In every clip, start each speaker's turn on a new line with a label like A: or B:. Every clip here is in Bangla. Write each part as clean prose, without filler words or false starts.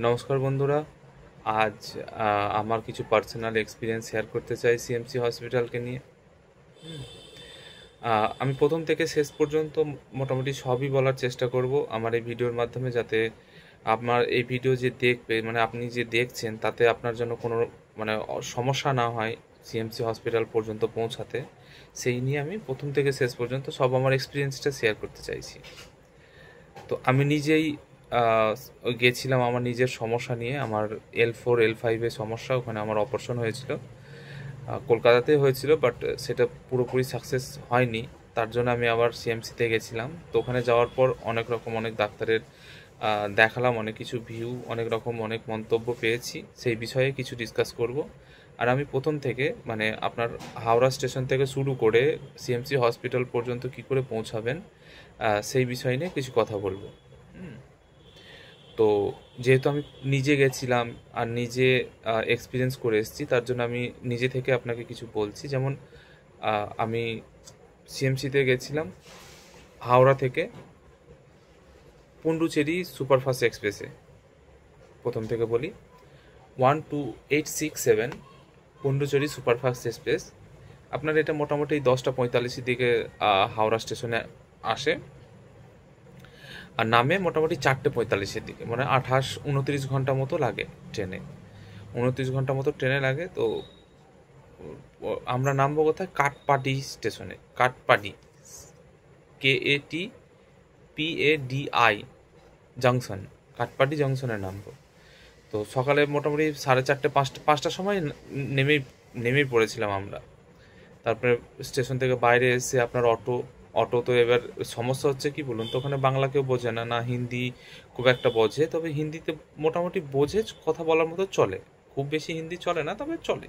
A: নমস্কার বন্ধুরা। আজ আমার কিছু পার্সোনাল এক্সপিরিয়েন্স শেয়ার করতে চাই সিএমসি হসপিটালকে নিয়ে। আমি প্রথম থেকে শেষ পর্যন্ত মোটামুটি সবই বলার চেষ্টা করব আমার এই ভিডিওর মাধ্যমে, যাতে আপনার এই ভিডিও যে দেখবে, মানে আপনি যে দেখছেন, তাতে আপনার জন্য কোনো সমস্যা না হয় সিএমসি হসপিটাল পর্যন্ত পৌঁছাতে। সেই নিয়ে আমি প্রথম থেকে শেষ পর্যন্ত সব আমার এক্সপিরিয়েন্সটা শেয়ার করতে চাইছি। তো আমি নিজেই আহ, গেছিলাম আমার নিজের সমস্যা নিয়ে। আমার L4 L5 সমস্যা, ওখানে আমার অপারেশন হয়েছিল। কলকাতাতে হয়েছিল, বাট সেটা পুরোপুরি সাকসেস হয়নি। তার জন্য আমি আবার সিএমসিতে গেছিলাম। তো ওখানে যাওয়ার পর অনেক ডাক্তারের দেখালাম, অনেক কিছু ভিউ, অনেক রকম অনেক মন্তব্য পেয়েছি। সেই বিষয়ে কিছু ডিসকাস করব। আর আমি প্রথম থেকে আপনার হাওড়া স্টেশন থেকে শুরু করে সিএমসি হসপিটাল পর্যন্ত কি করে পৌঁছাবেন, সেই বিষয় নিয়ে কিছু কথা বলবো। হুম। তো যেহেতু আমি নিজে গেছিলাম আর নিজে এক্সপিরিয়েন্স করে এসেছি, তার জন্য আমি নিজে থেকে আপনাকে কিছু বলছি। যেমন আমি সিএমসিতে গেছিলাম হাওড়া থেকে পন্ডুচেরি সুপারফাস্ট এক্সপ্রেসে। প্রথম থেকে বলি, 12867 পন্ডুচেরি সুপারফাস্ট এক্সপ্রেস। আপনার এটা মোটামুটি 10:45 দিকে হাওড়া স্টেশনে আসে, আর নামে মোটামুটি 4:45 দিকে, মানে 29 ঘন্টা মতো লাগে ট্রেনে। 29 ঘন্টা মতো ট্রেনে লাগে। তো আমরা নামবো কোথায়? কাটপাডি স্টেশনে। কাটপাডি, KATPADI জাংশন, কাটপাডি জংশনে নামবো। তো সকালে মোটামুটি 4:30 5টার সময় নেমেই নেমেই পড়েছিলাম আমরা। তারপরে স্টেশন থেকে বাইরে এসে আপনার অটো তো এবার সমস্যা হচ্ছে কি বলুন তো, ওখানে বাংলা কেউ বোঝে না, না হিন্দি খুব একটা বোঝে। তবে হিন্দিতে মোটামুটি বোঝে, কথা বলার মতো চলে। খুব বেশি হিন্দি চলে না, তবে চলে।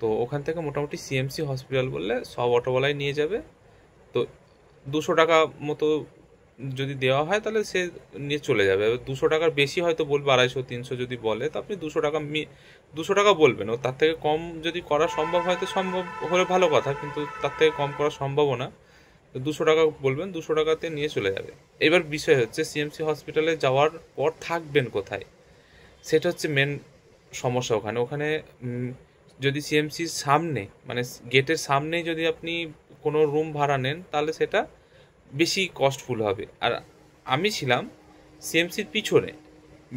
A: তো ওখান থেকে মোটামুটি সিএমসি হসপিটাল বললে সব অটোওয়ালাই নিয়ে যাবে। তো 200 টাকা মতো যদি দেওয়া হয়, তাহলে সে নিয়ে চলে যাবে। এবার 200 টাকার বেশি হয়তো বলবে, 250 300 যদি বলে, তো আপনি 200 টাকা 200 টাকা বলবেন। ও তার থেকে কম যদি করা সম্ভব হয় তো সম্ভব হলে ভালো কথা, কিন্তু তার থেকে কম করা সম্ভবও না। তো 200 টাকা বলবেন, 200 টাকাতে নিয়ে চলে যাবে। এবার বিষয় হচ্ছে সিএমসি হসপিটালে যাওয়ার পর থাকবেন কোথায়, সেটা হচ্ছে মেন সমস্যা। ওখানে ওখানে যদি সিএমসির সামনে, মানে গেটের সামনেই যদি আপনি কোনো রুম ভাড়া নেন, তাহলে সেটা বেশি কস্টফুল হবে। আর আমি ছিলাম সিএমসির পিছনে,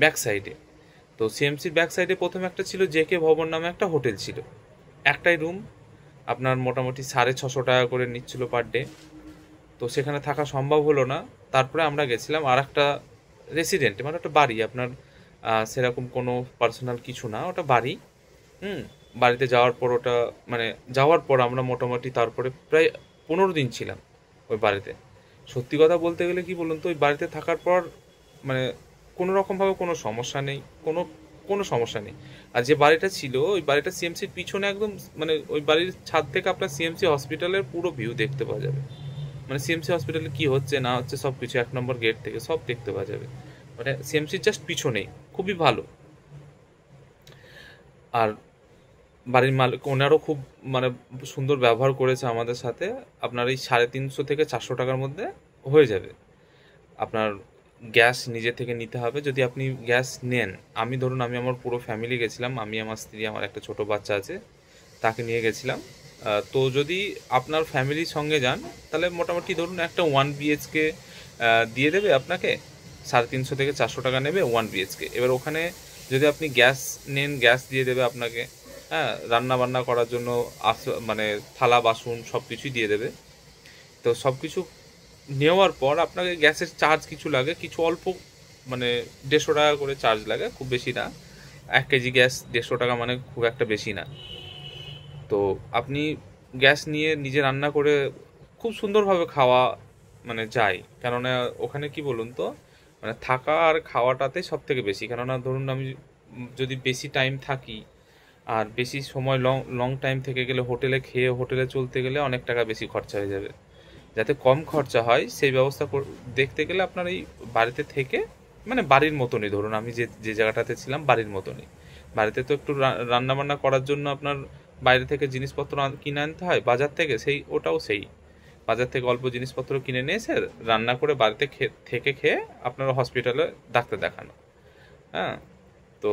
A: ব্যাক সাইডে। তো সিএমসির ব্যাক সাইডে প্রথমে একটা ছিল জেকে ভবন নামে একটা হোটেল ছিল। একটাই রুম, আপনার মোটামুটি 650 টাকা করে নিচ্ছিল পার ডে। তো সেখানে থাকা সম্ভব হলো না। তারপরে আমরা গেছিলাম আর একটা রেসিডেন্টে, মানে একটা বাড়ি আপনার, সেরকম কোনো পার্সোনাল কিছু না, ওটা বাড়ি। হুম। বাড়িতে যাওয়ার পর ওটা, মানে যাওয়ার পর আমরা মোটামুটি তারপরে প্রায় 15 দিন ছিলাম ওই বাড়িতে। সত্যি কথা বলতে গেলে কি বলুন তো, ওই বাড়িতে থাকার পর মানে কোনো রকমভাবে কোনো সমস্যা নেই, কোনো কোনো সমস্যা নেই। আর যে বাড়িটা ছিল, ওই বাড়িটা সিএমসির পিছনে একদম, মানে ওই বাড়ির ছাদ থেকে আপনার সিএমসি হসপিটালের পুরো ভিউ দেখতে পাওয়া যাবে। মানে সিএমসি হসপিটালে কি হচ্ছে না হচ্ছে সব কিছু 1 নম্বর গেট থেকে সব দেখতে পাওয়া যাবে। মানে সিএমসির জাস্ট পিছনেই, খুবই ভালো। আর বাড়ির মালিক ওনারও খুব মানে সুন্দর ব্যবহার করেছে আমাদের সাথে। আপনার এই 350 থেকে 400 টাকার মধ্যে হয়ে যাবে। আপনার গ্যাস নিজে থেকে নিতে হবে যদি আপনি গ্যাস নেন। আমি ধরুন, আমি আমার পুরো ফ্যামিলি গেছিলাম, আমি, আমার স্ত্রী, আমার একটা ছোট বাচ্চা আছে, তাকে নিয়ে গেছিলাম। তো যদি আপনার ফ্যামিলির সঙ্গে যান, তাহলে মোটামুটি ধরুন একটা 1 BHK দিয়ে দেবে আপনাকে। 350 থেকে 400 টাকা নেবে 1 BHK। এবার ওখানে যদি আপনি গ্যাস নেন, গ্যাস দিয়ে দেবে আপনাকে। হ্যাঁ, রান্না বান্না করার জন্য মানে থালা বাসন সব কিছুই দিয়ে দেবে। তো সব কিছু নেওয়ার পর আপনাকে গ্যাসের চার্জ কিছু লাগে, কিছু অল্প, মানে 150 টাকা করে চার্জ লাগে, খুব বেশি না। 1 কেজি গ্যাস 150 টাকা, মানে খুব একটা বেশি না। তো আপনি গ্যাস নিয়ে নিজে রান্না করে খুব সুন্দরভাবে খাওয়া মানে যায়। কেননা ওখানে কি বলুন তো, মানে থাকা আর খাওয়াটাতে সব থেকে বেশি। কেননা ধরুন আমি যদি বেশি টাইম থাকি আর বেশি সময় লং লং টাইম থেকে গেলে, হোটেলে খেয়ে হোটেলে চলতে গেলে অনেক টাকা বেশি খরচা হয়ে যাবে। যাতে কম খরচা হয় সেই ব্যবস্থা দেখতে গেলে আপনার এই বাড়িতে থেকে, মানে বাড়ির মতনই, ধরুন আমি যে যে জায়গাটাতে ছিলাম বাড়ির মতনই। বাড়িতে তো একটু রান্না বান্না করার জন্য আপনার বাইরে থেকে জিনিসপত্র কিনে আনতে হয় বাজার থেকে, সেই ওটাও সেই বাজার থেকে অল্প জিনিসপত্র কিনে নিয়ে এসে রান্না করে বাড়িতে থেকে খেয়ে আপনারা হসপিটালে ডাক্তার দেখানো। হ্যাঁ, তো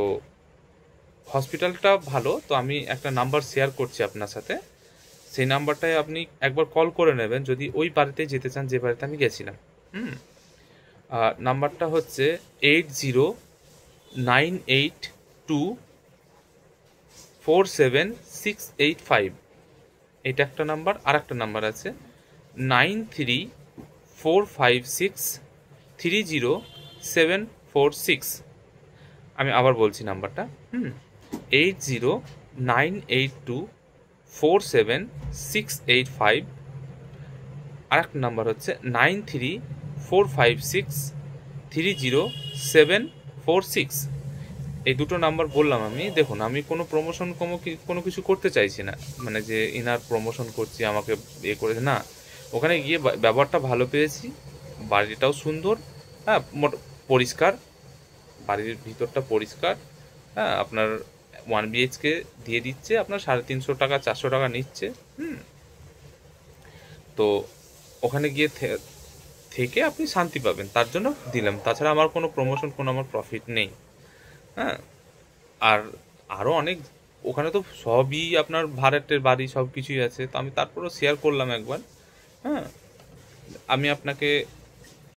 A: হসপিটালটা ভালো। তো আমি একটা নাম্বার শেয়ার করছি আপনার সাথে, সেই নাম্বারটায় আপনি একবার কল করে নেবেন যদি ওই বাড়িতে যেতে চান যে বাড়িতে আমি গেছিলাম। হুম। নাম্বারটা হচ্ছে 8098247685। এটা একটা নাম্বার। আর একটা নাম্বার আছে 9345630746। আমি আবার বলছি নাম্বারটা। 8098247685। আর একটা নাম্বার হচ্ছে 9345630746। এই দুটো নাম্বার বললাম আমি। দেখুন, আমি কোনো প্রমোশন কোনো কিছু করতে চাইছি না, মানে যে ইনার প্রমোশন করছি আমাকে করে না। ওখানে গিয়ে ব্যবহারটা ভালো পেয়েছি, বাড়িটাও সুন্দর। হ্যাঁ, পরিষ্কার, বাড়ির ভিতরটা পরিষ্কার। হ্যাঁ, আপনার 1 BHK দিয়ে দিচ্ছে, আপনার 350 টাকা 400 টাকা নিচ্ছে। তো ওখানে গিয়ে থেকে আপনি শান্তি পাবেন, তার জন্য দিলাম। তাছাড়া আমার কোনো প্রমোশন, কোনো আমার প্রফিট নেই। হ্যাঁ, আর আরও অনেক, ওখানে তো সবই আপনার ভাড়াটের বাড়ি সব কিছুই আছে, তো আমি তারপরেও শেয়ার করলাম একবার। হ্যাঁ, আমি আপনাকে